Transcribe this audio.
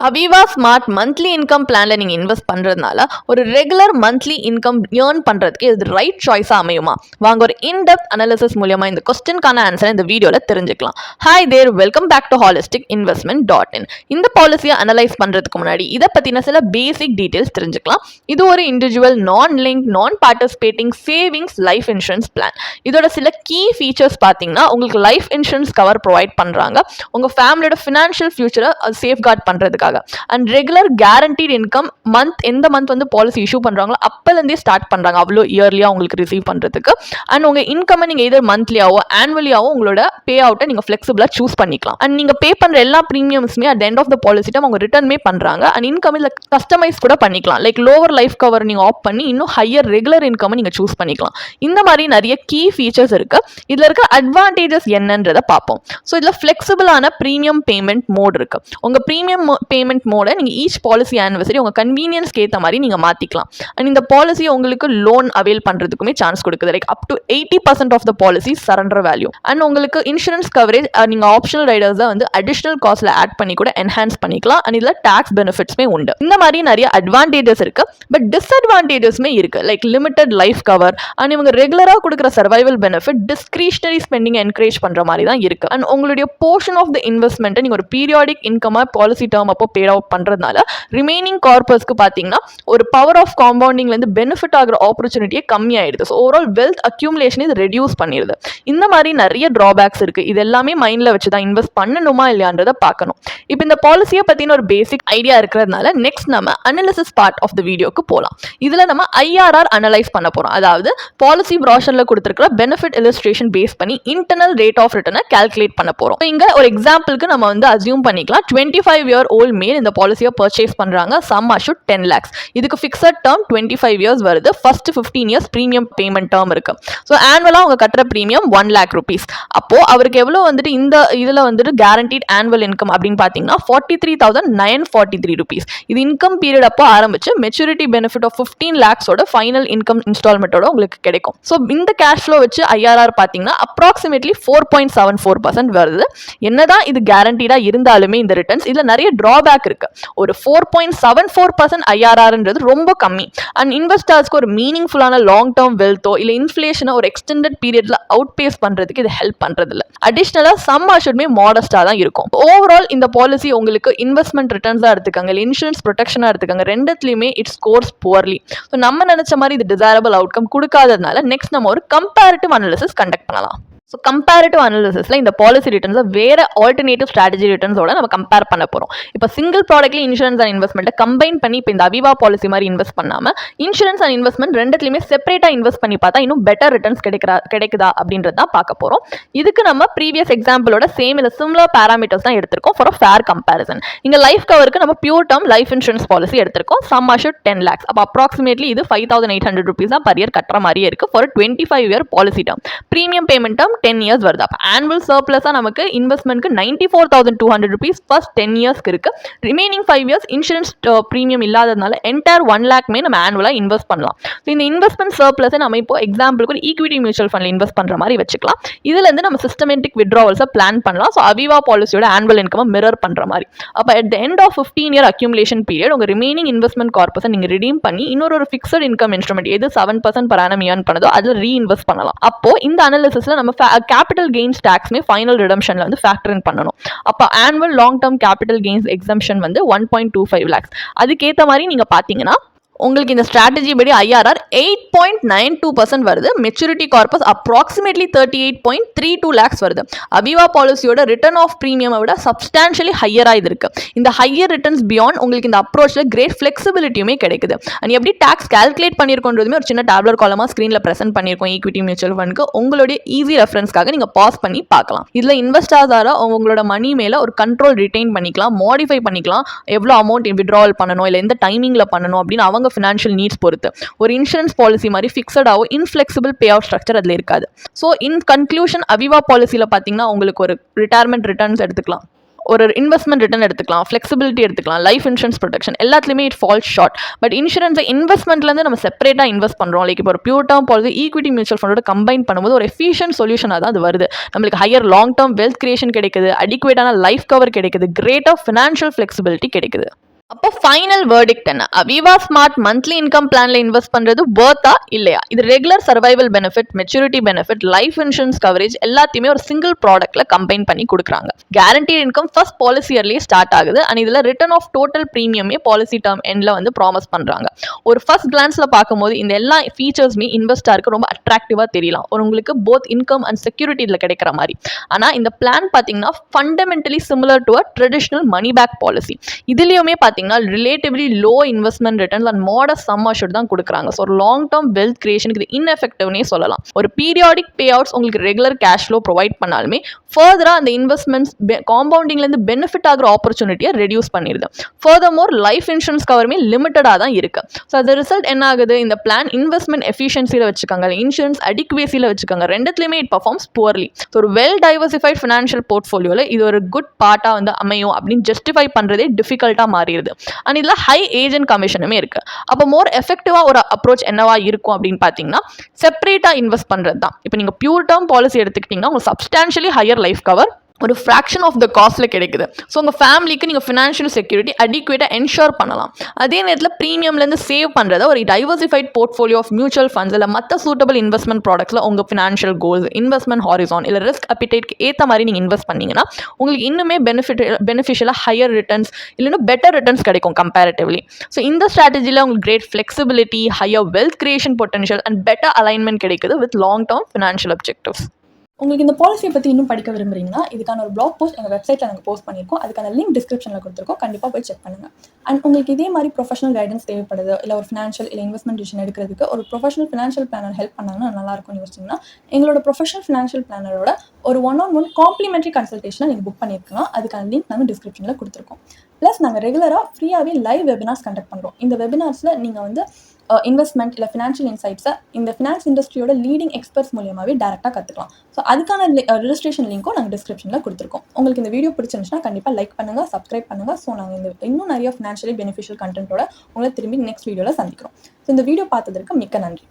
அவிவா smart monthly income பிளான்ல நீங்க invest பண்றதுனால ஒரு ரெகுலர் மந்த்லி இன்கம் ஏர்ன் பண்றதுக்கு இது ரைட் சாய்ஸா அமையுமா? வாங்க ஒரு இன்டெப்த் அனாலிசிஸ் மூலமா இந்த கொஸ்டின்கான ஆன்சர் இந்த வீடியோல தெரிஞ்சுக்கலாம். Hi there, welcome back to holisticinvestment.in. இந்த பாலிசியை அனலைஸ் பண்றதுக்கு முன்னாடி இதை பத்தின சில பேசிக் டீடைல்ஸ் தெரிஞ்சுக்கலாம். இது ஒரு இண்டிவிஜுவல் நான் லிங்க் நான் participating savings life insurance plan. இதோட சில கீ ஃபீச்சர்ஸ் பார்த்தீங்கன்னா, உங்களுக்கு லைஃப் இன்சூரன்ஸ் கவர் ப்ரொவைட் பண்றாங்க, உங்க ஃபேமிலியோட ஃபினான்ஷியல் ஃபியூச்சரை சேஃப்கார்ட் பண்றதுக்காக. அண்ட் ரெகுலர் கேரண்டீட் இன்கம் எந்த மந்த் வந்து பாலிசி இஷ்யூ பண்றாங்களோ அப்பலேருந்தே ஸ்டார்ட் பண்றாங்க, அவ்வளோ இயர்லியா உங்களுக்கு ரிசீவ் பண்றதுக்கு. அண்ட் உங்க இன்கம் நீங்க இதர் மந்த்லியாவோ ஆனுவலியாவோ உங்களோட பே அவுட்டை நீங்க ஃபிளெக்சிபிளா சூஸ் பண்ணிக்கலாம். அண்ட் நீங்க பே பண்ற எல்லா ப்ரீமியம்ஸுமே at end of the policy time அவங்க ரிட்டர்ன்மே பண்றாங்க. அண்ட் இன்கம் இதில் கஸ்டமைஸ் கூட பண்ணிக்கலாம். லைக் லோவர் லைஃப் கவர் நீங்க ஆப் பண்ணி இன்னும் ஹையர் ரெகுலர் இன்கம் நீங்க சூஸ் பண்ணிக்கலாம். இந்த மாதிரி நிறைய கீ ஃபீச்சர்ஸ் இருக்கு. இதுல இருக்க அட்வான்டேஜஸ் என்னன்றதை பார்ப்போம். ஸோ இதுல ஃபிளெக்சிபிளான ப்ரீமியம் பேமெண்ட் மோட் இருக்கு. உங்க ப்ரீமியம் பேமெண்ட் மோட நீங்க ஈச் பாலிசி ஆனிவர்சரி உங்க கன்வீனியன்ஸ்க்கு ஏற்ற மாதிரி நீங்க மாத்திக்கலாம். அண்ட் இந்த பாலிசி உங்களுக்கு லோன் அவைல் பண்றதுக்குமே சான்ஸ் கொடுக்குது. Like up to 80% of the policy surrender value. And உங்களுக்கு இன்சூரன்ஸ் கவரேஜ் நீங்க ஆப்ஷனல் ரைடர்ஸ் வந்து அடிஷனல் காஸ்ட்ல ஆட் பண்ணி கூட என்ஹான்ஸ் பண்ணிக்கலாம். அண்ட் இதுல டாக்ஸ் பெனிஃபிட்ஸ்மே உண்டு. இந்த மாதிரி நிறைய அட்வான்டேஜஸ் இருக்கு. பட் டிஸ்அட்வான்டேஜஸ்மே இருக்கு. Like limited life cover and இவங்க ரெகுலரா கொடுக்குற survival benefit discretionary spending encourage பண்ற மாதிரி தான் இருக்கு. அண்ட் உங்களுடைய போர்ஷன் ஆஃப் த இன்வெஸ்ட்மெண்ட் நீங்க ஒரு பீரியாடிக் இன்கமா பாலிசி டேர்ம் அப்போ பே அவுட் பண்றதுனால ரிமைனிங் கார்பஸ்க்கு பாத்தீங்கன்னா ஒரு பவர் ஆஃப் காம்பவுண்டிங்ல இருந்து பெனிஃபிட் ஆகிற ஆப்பர்ச்சுனிட்டியே கம்மியாயிடுது. ஸோ ஓவரால் வெல்த் அக்யூமுலேஷன் இது ரெடியூஸ் பண்ணிடுது. இந்த மாதிரி நிறைய டிராபேக்ஸ் இருக்கு. இது எல்லாமே மைண்ட்ல வச்சு தான் இன்வெஸ்ட் பண்ணணுமா இல்லையான்றதை பார்க்கணும். இப்போ இந்த பாலிசியை பத்தின ஒரு பேசிக் ஐடியா இருக்கிறதுனால நெக்ஸ்ட் நம்ம அனாலிசிஸ் பார்ட் ஆஃப் த வீடியோக்கு போகலாம். இதுல நம்ம ஐஆர்ஆர் அனலைஸ் பண்ண போறோம். அதாவது பாலிசி ப்ராஷர்ல கொடுத்திருக்கிற பெனிஃபிட் இல்லஸ்ட்ரேஷன் பேஸ் பண்ணி இன்டர்னல் ரேட் ஆஃப் ரிட்டர்னை கால்குலேட் பண்ண போறோம். இங்க ஒரு எக்ஸாம்பிளுக்கு நம்ம வந்து அசியூம் பண்ணிக்கலாம் 25-year-old மேல் இந்த பாலிசியை பர்ச்சேஸ் பண்றாங்க. Sum assured 10 lakhs. இதுக்கு ஃபிக்ஸட் டேர்ம் 25 years வருது. First 15 years premium payment term இருக்கு. ஸோ ஆனுவலா அவங்க கட்டுற பிரீமியம் 1 lakh rupees. அப்போ அவருக்கு எவ்வளவு வந்துட்டு இந்த இதுல வந்துட்டு கேரண்டீட் ஆனுவல் இன்கம் அப்படின்னு பாத்தீங்கன்னா 43,943 rupees. இது இன்கம் பீரியட் அப்போ ஆரம்பிச்சு மெச்சூரிட்டி பெனிஃபிட் ஆஃப் 15 lakhs ஓட ஃபைனல் இன்கம் இன்ஸ்டால்மெண்டோட உங்களுக்கு கிடைக்கும். ஸோ இந்த கேஷ் ஃப்ளோ வச்சு ஐஆர்ஆர் பாத்தீங்கன்னா அப்ராக்சிமேட்லி 4.74% வருது. என்னதான் இது கேரண்டீடா இருந்தாலுமே இந்த ரிட்டர்ன்ஸ் இதுல நிறைய டிராபேக் இருக்கு. ஒரு 4.74% ஐஆர்ஆர்ன்றது ரொம்ப கம்மி. அண்ட் இன்வெஸ்டர்ஸ்க்கு ஒரு மீனிங்ஃபுல்லான லாங் டேர்ம் வெல்த்தோ இல்லை இன்ஃப்ளேஷனை ஒரு எக்ஸ்டெண்டட் பீரியட்ல அவுட் பேஸ் பண்றதுக்கு இது ஹெல்ப் பண்றது இல்லை. அடிஷனலா சம் அஷூட்மே மாடஸ்டா தான் இருக்கும். ஓவரால் இந்த பாலிசி உங்களுக்கு இன்வெஸ்ட்மெண்ட் ரிட்டர்ன்ஸா எடுத்துக்காங்க, இல்லை இன்சூரன்ஸ் ப்ரொடெக்ஷனா எடுத்துக்காங்க, ரெண்டுத்துலயுமே இட் ஸ்கோர்ஸ் புவர்லி. ஸோ நம்ம நினைச்ச மாதிரி இது டிசைரபிள் அவுட்கம் கொடுக்காததுனால நெக்ஸ்ட் நம்ம ஒரு கம்பேரிட்டிவ் அனாலிசிஸ் கண்டக்ட் பண்ணலாம். ஸோ கம்பேரிட்டிவ் அனாலிசிஸ்ல இந்த பாலிசி ரிட்டர்ன்ஸை வேற ஆல்டர்னேட்டிவ் ஸ்ட்ராட்டஜி ரிட்டர்ன்ஸோட நம்ம கம்பேர் பண்ண போறோம். இப்போ சிங்கிள் ப்ராடக்ட்ல இன்சூரன்ஸ் அண்ட் இன்வெஸ்ட்மெண்ட்டை கம்பைன் பண்ணி இப்போ இந்த அவிவா பாலிசி மாதிரி இன்வெஸ்ட் பண்ணாம இன்சூரன்ஸ் அண்ட் இன்வெஸ்ட்மெண்ட் ரெண்டுத்துலயுமே செப்பரேட்டா இன்வெஸ்ட் பண்ணி பார்த்தா இன்னும் பெட்டர் ரிட்டர்ன்ஸ் கிடைக்குதா அப்படின்றது தான் பார்க்க போறோம். இதுக்கு நம்ம ப்ரீவியஸ் எக்ஸாம்பிளோட சேம் இல்லை சிமிலர் பேராமீட்டர்ஸ் தான் எடுத்திருக்கோம் ஃபார் ஃபேர் கம்பேரிசன். இங்க லைஃப் கவருக்கு நம்ம pure term life insurance policy எடுத்திருக்கோம். Sum assured 10 lakhs. அப்போ அப்ராக்சிமேட்லி இது 5,800 rupees தான் பர் இயர் கட்டுற மாதிரியே இருக்கு for 25-year policy term. Premium payment term 10 years வருது. ஆனுவல் சர்ப்ளஸா நமக்கு இன்வெஸ்ட்மென்ட்க்கு 94,200 rupees ஃபர்ஸ்ட் 10 yearsக்கு இருக்கு. ரிமைனிங் 5 years இன்சூரன்ஸ் பிரீமியம் இல்லாததுனால என்டையர் 1 lakh நம்ம ஆனுவலா இன்வெஸ்ட் பண்ணலாம். இந்த இன்வெஸ்ட்மெண்ட் சர்ப்ளஸை நம்ம இப்போ எக்ஸாம்பிளுக்கு ஒரு ஈக்விட்டி மியூச்சுவல் ஃபண்ட்ல இன்வெஸ்ட் பண்ற மாதிரி வச்சுக்கலாம். இதுல இருந்து நம்ம சிஸ்டமேட்டிக் வித்ட்ராவல்ஸை பிளான் பண்ணலாம். ஸோ அவிவா பாலிசியோட ஆனுவல் இன்கம் மிரர் பண்ற மாதிரி. அப்போ at the end of 15-year accumulation period உங்க ரிமைனிங் இன்வெஸ்ட்மெண்ட் கார்பஸை நீங்க ரிடீம் பண்ணி இன்னொரு ஃபிக்ஸட் இன்கம் இன்ஸ்ட்ருமெண்ட் எது 7% per annum earn பண்ணதோ அதில் ரீஇன்வெஸ்ட் பண்ணலாம். அப்போ இந்த அனாலிசிஸ்ல நம்ம கேபிட்டல் கெயின்ஸ் டாக்ஸ்மே ஃபைனல் ரிடம்ஷன்ல வந்து ஃபேக்டர் இன் பண்ணணும். அப்போ annual long term capital gains exemption வந்து 1.25 lakhs. அதுக்கேற்ற மாதிரி நீங்க பாத்தீங்கன்னா உங்களுக்கு இந்த ஸ்ட்ராட்டஜி படி ஐஆர்ஆர் 8.92% வருது. மெச்சூரிட்டி கார்பஸ் அப்ராக்சிமேட்லி 38.32 lakhs வருது. அவிவா பாலிசியோட ரிட்டர்ன் ஆஃப் பிரீமியமை விட சப்ஸ்டான்ஷியலி ஹையராக இது இருக்கு. இந்த ஹையர் ரிட்டர்ன்ஸ் பியாண்ட் உங்களுக்கு இந்த அப்ரோச்ல கிரேட் ஃபிளெக்சிபிலிட்டியுமே கிடைக்குது. அண்ட் எப்படி டாக்ஸ் கால்குலேட் பண்ணியிருக்கோன்றதுமே ஒரு சின்ன டேப்லர் காலமாக ஸ்க்ரீனில் ப்ரெசென்ட் பண்ணியிருக்கோம். ஈக்விட்டி மியூச்சுவல் ஃபண்ட்க்கு உங்களுடைய ஈஸி ரெஃபரன்ஸ்க்காக நீங்கள் பாஸ் பண்ணி பார்க்கலாம். இதில் இன்வெஸ்டர்ஸால உங்களோட மணி மேலே ஒரு கண்ட்ரோல் ரிட்டைன் பண்ணிக்கலாம், மாடிஃபை பண்ணிக்கலாம், எவ்வளோ அமௌண்ட் வித்ட்ராவல் பண்ணணும் இல்லை எந்த டைமிங்கில் பண்ணணும் அப்படின்னு அவங்க ஃபினான்ஷியல் நீட்ஸ் பொறுத்து. ஒரு இன்சூரன்ஸ் பாலிசி மாதிரி ஃபிக்ஸடாவோ இன்ஃப்ளெக்சிபிள் பே அவுட் ஸ்ட்ரக்சர் அதில் இருக்காது. ஸோ இன் கன்க்ளூஷன் அவிவா பாலிசியில் பார்த்தீங்கன்னா உங்களுக்கு ஒரு ரிட்டையர்மெண்ட் ரிட்டர்ன்ஸ் எடுத்துக்கலாம். ஒரு இன்வெஸ்ட்மெண்ட் ரிட்டர்ன் எடுத்துக்கலாம், ஃப்ளெக்சிபிலிட்டி எடுத்துக்கலாம், லைஃப் இன்சூரன்ஸ் ப்ரொடெக்ஷன் எல்லாத்துலேயுமே இட் ஃபால்ஸ் ஷார்ட். பட் இன்சூரன்ஸை இன்வெஸ்ட்மெண்ட்லேருந்து நம்ம செப்பரேட்டாக இன்வெஸ்ட் பண்ணுறோம். லைக் இப்போ ஒரு pure term policy equity mutual ஃபண்டோட கம்பைன் பண்ணும்போது ஒரு எஃபிஷியன்ட் சொல்யூஷனாக தான் அது வருது. நம்மளுக்கு higher long term wealth creation கிடைக்குது, அடிக்குவேட்டான லைஃப் கவர் கிடைக்குது, கிரேட்டர் ஃபினான்ஷியல் ஃப்ளெக்சிபிலிட்டி கிடைக்குது. அப்போ ஃபைனல் வேர்டிக்ட் என்ன? அவிவா ஸ்மார்ட் மந்த்லி இன்கம் பிளான்ல இன்வெஸ்ட் பண்றது வர்த்தா இல்லையா? இது regular survival benefit, maturity benefit, life insurance coverage எல்லாத்தையுமே ஒரு சிங்கிள் ப்ராடக்ட்ல கம்பைன் பண்ணி கொடுக்குறாங்க. கேரண்டீட் இன்கம் ஃபர்ஸ்ட் பாலிசி இயர்லயே ஸ்டார்ட் ஆகுது. அண்ட் இதுல ரிட்டர்ன் ஆஃப் டோட்டல் ப்ரீமியமே பாலிசி டேர்ம் எண்ட்ல வந்து ப்ராமிஸ் பண்றாங்க. ஒரு ஃபர்ஸ்ட் கிளான்ஸ்ல பார்க்கும்போது இந்த எல்லா ஃபீச்சர்ஸுமே இன்வெஸ்டருக்கு ரொம்ப அட்ராக்டிவா தெரியலாம். ஒரு உங்களுக்கு போத் இன்கம் அண்ட் செக்யூரிட்டி இதுல கிடைக்கிற மாதிரி. ஆனா இந்த பிளான் பாத்தீங்கன்னா fundamentally similar to a traditional money back policy. இதுலயுமே relatively low investment returns and modest sum assured தான் கொடுக்குறாங்க. ஸோ ஒரு லாங் டேர்ம் வெல்த் கிரியேஷனுக்கு இது இன்எஃபெக்டிவ்னே சொல்லலாம். ஒரு பீரியாடிக் பே அவுட்ஸ் உங்களுக்கு ரெகுலர் கேஷ் ஃப்ளோ ப்ரொவைட் பண்ணாலுமே ஃபர்தராக அந்த இன்வெஸ்ட்மெண்ட்ஸ் காம்பவுண்டிங்லேருந்து பெனிஃபிட் ஆகிற ஆப்பர்ச்சுனிட்டியை ரெடியூஸ் பண்ணிடுது. ஃபர்தர்மோர் லைஃப் இன்சூரன்ஸ் கவருமே லிமிட்டடாக தான் இருக்கு. ஸோ அது ரிசல்ட் என்ன ஆகுது? இந்த பிளான் இன்வெஸ்ட்மெண்ட் எஃபிஷியன்சியில் வச்சுக்கோங்க, இன்சூரன்ஸ் அடிக்குவேசியில் வச்சுக்கோங்க, ரெண்டுத்துலையுமே இட் பர்ஃபார்ம்ஸ் புவர்லி. ஸோ ஒரு வெல் டைவர்சிஃபைட் ஃபினான்ஷியல் போர்ட்ஃபோலியோவில் இது ஒரு குட் பார்ட்டாக வந்து அமையும் அப்படின்னு ஜஸ்டிஃபை பண்ணுறதே டிஃபிகல்ட்டாக மாறிடுது. அண்ட் இதில் ஹை ஏஜென்ட் கமிஷனுமே இருக்கு. அப்போ மோர் எஃபெக்டிவாக ஒரு அப்ரோச் என்னவா இருக்கும் அப்படின்னு பார்த்தீங்கன்னா செப்பரேட்டாக இன்வெஸ்ட் பண்ணுறது தான். இப்போ நீங்கள் பியூர் டேர்ம் பாலிசி எடுத்துக்கிட்டிங்கன்னா உங்களுக்கு சப்ஸ்டான்ஷியலி ஹையர் லைஃப் கவர் ஒரு ஃப்ராக்ஷன் ஆஃப் த காஸ்ட்டில் கிடைக்குது. ஸோ உங்கள் ஃபேமிலிக்கு நீங்கள் ஃபினான்ஷியல் செக்யூரிட்டி அடிக்குவேட்டாக என்ஷோர் பண்ணலாம். அதே நேரத்தில் ப்ரீமியம்லேருந்து சேவ் பண்ணுறத ஒரு diversified portfolio of mutual funds இல்லை மற்ற சூட்டபிள் இன்வெஸ்ட்மெண்ட் ப்ராடக்ட்ஸில் உங்கள் ஃபினான்ஷியல் கோல்ஸ், இன்வெஸ்ட்மெண்ட் ஹாரிசான் இல்லை ரிஸ்க் அப்பிடைட்க்கு ஏற்ற மாதிரி நீங்கள் இன்வெஸ்ட் பண்ணிங்கன்னா உங்களுக்கு இன்னுமே பெனிஃபிஷியலாக ஹையர் ரிட்டர்ன்ஸ் இல்லைன்னா பெட்டர் ரிட்டர்ன்ஸ் கிடைக்கும் கம்பேரிட்டிவ்லி. ஸோ இந்த ஸ்ட்ராட்டஜியில் உங்களுக்கு great flexibility, higher wealth creation potential and better alignment கிடைக்குது with long term financial objectives. உங்களுக்கு இந்த பாலிசியை பற்றி இன்னும் படிக்க விரும்புறீங்கன்னா இதுக்கான ஒரு பிளாக் போஸ்ட் எங்கள் வெப்சைட்டில் நாங்கள் போஸ்ட் பண்ணியிருக்கோம். அதுக்கான லிங்க் டிஸ்கிரிப்ஷனில் கொடுத்துருக்கோம். கண்டிப்பாக போய் செக் பண்ணுங்கள். அண்ட் உங்களுக்கு இதே மாதிரி ப்ரொஃபஷனல் கைடன்ஸ் தேவைப்படுது, இல்லை ஒரு ஃபினான்ஷியல் இல்லை இன்வெஸ்ட்மெண்ட் டிசிஷன் எடுக்கிறதுக்கு ஒரு ப்ரொஃபஷனல் ஃபினான்ஷியல் பிளானர் ஹெல்ப் பண்ணாங்கன்னா நல்லாயிருக்கும்னு யோசிச்சிங்கன்னா எங்களோட ப்ரொஃபஷனல் ஃபினான்ஷியல் பிளானரோட ஒரு 1-on-1 காம்ப்ளிமெண்ட்ரி கன்சல்டேஷனை நீங்கள் புக் பண்ணியிருக்கலாம். அதுக்கான லிங்க் நாங்கள் டிஸ்கிரிப்ஷனில் கொடுத்துருக்கோம். ப்ளஸ் நாங்கள் ரெகுலராக ஃப்ரீயாகவே லைவ் வெபினார்ஸ் கண்டக்ட் பண்ணுறோம். இந்த வெபினார்ஸில் நீங்கள் வந்து இன்வெஸ்ட்மெண்ட் இல்லை ஃபினான்ஷியல் இன்சைட்ஸை இந்த ஃபினான்ஸ் இண்டஸ்ட்ரியோட லீடிங் எக்ஸ்பர்ட்ஸ் மூலியமாகவே டேரெக்டாக கற்றுக்கலாம். ஸோ அதுக்கான ரெஜிஸ்ட்ரேஷன் லிங்க்கும் நாங்கள் டிஸ்கிரிப்ஷனில் கொடுத்துருக்கோம். உங்களுக்கு இந்த வீடியோ பிடிச்சிருந்துச்சுன்னா கண்டிப்பாக லைக் பண்ணுங்கள், சப்ஸ்கிரைப் பண்ணுங்கள். ஸோ நாங்கள் இன்னும் நிறைய ஃபினான்ஷியலி பெனிஃபிஷியல் கண்டென்ட்டோட உங்களை திரும்பி நெக்ஸ்ட் வீடியோவில் சந்திக்கிறோம். ஸோ இந்த வீடியோ பார்த்ததற்கு மிக்க நன்றி.